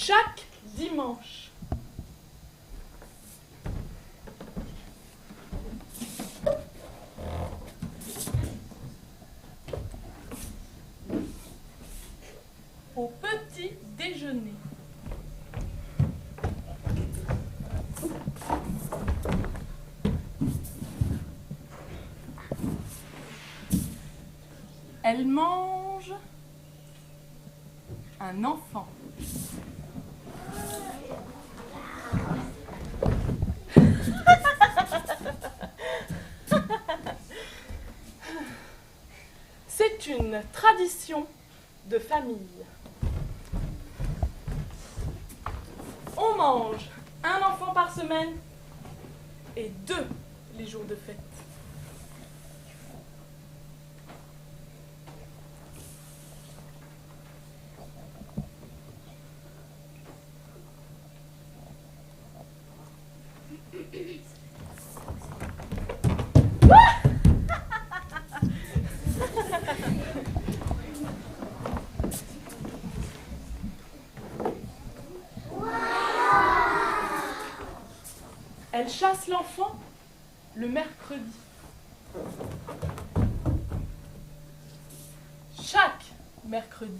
Chaque dimanche. Au petit déjeuner. Elle mange un enfant. C'est une tradition de famille. On mange un enfant par semaine et 2 les jours de fête. Elle chasse l'enfant le mercredi. Chaque mercredi.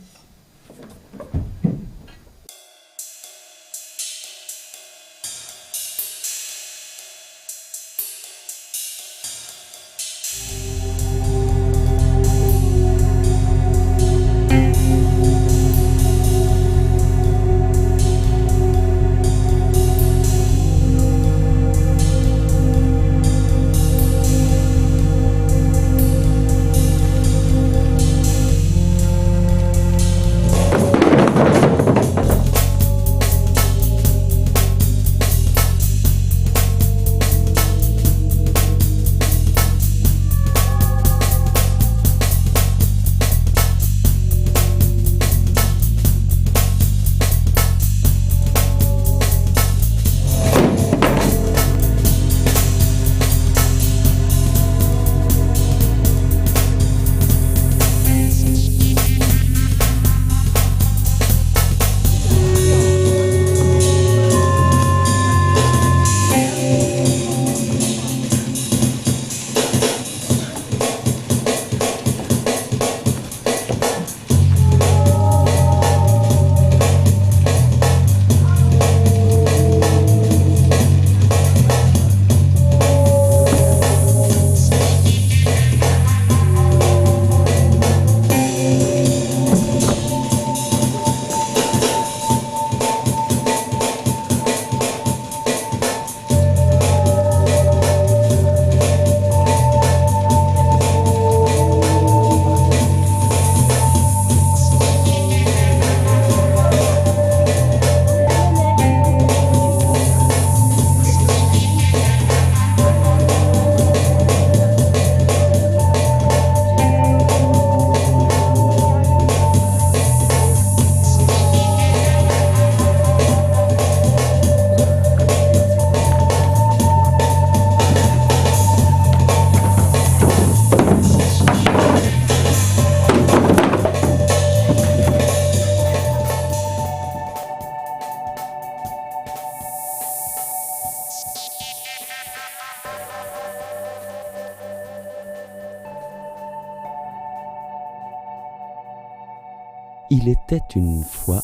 Il était une fois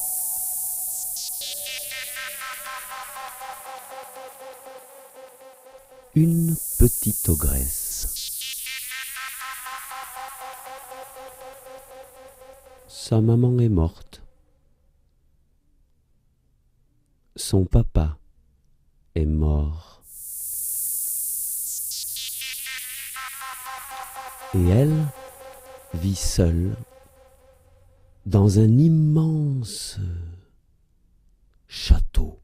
une petite ogresse. Sa maman est morte. Son papa est mort. Et elle vit seule dans un immense château.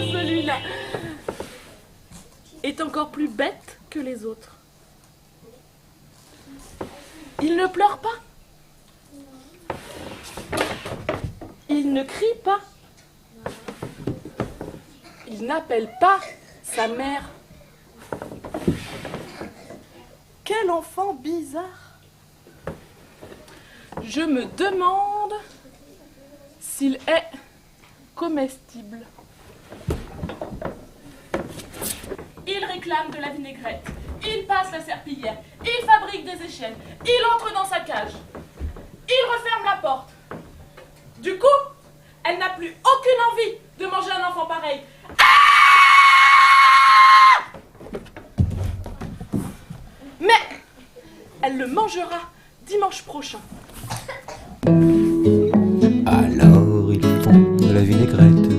Celui-là est encore plus bête que les autres. Il ne pleure pas. Il ne crie pas. Il n'appelle pas sa mère. Quel enfant bizarre! Je me demande s'il est comestible. Il réclame de la vinaigrette. Il passe la serpillière. Il fabrique des échelles. Il entre dans sa cage. Il referme la porte. Du coup, elle n'a plus aucune envie de manger un enfant pareil. Mais elle le mangera dimanche prochain. Alors ils font de la vinaigrette,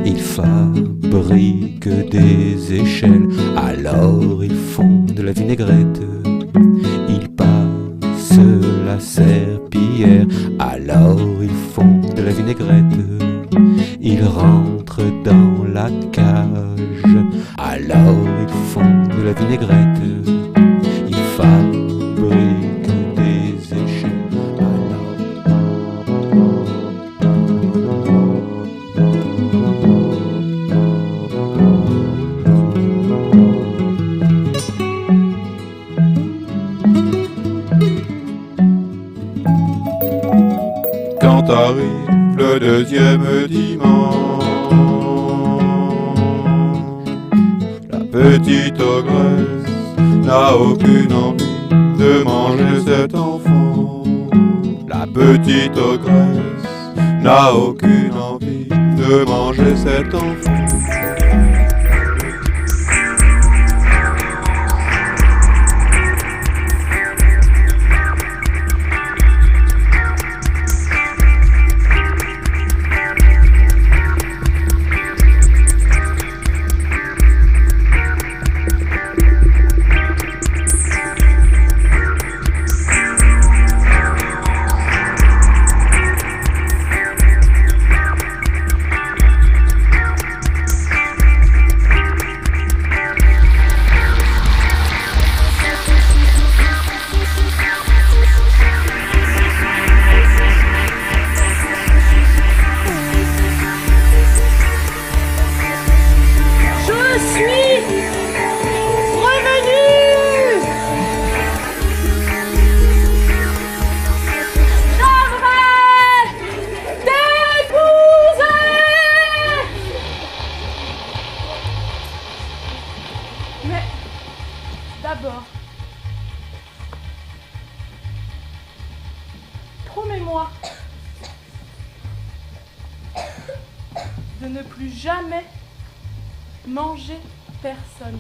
ils fabriquent des échelles. Alors ils font de la vinaigrette, ils passent la serpillière. Alors ils font de la vinaigrette, ils rentrent dans la cage. Alors ils font de la vinaigrette, ils fabriquent des échelles. Quand arrive le deuxième dimanche, la petite ogresse n'a aucune envie de manger cet enfant. La petite ogresse n'a aucune envie de manger cet enfant. Mais d'abord, promets-moi de ne plus jamais manger personne.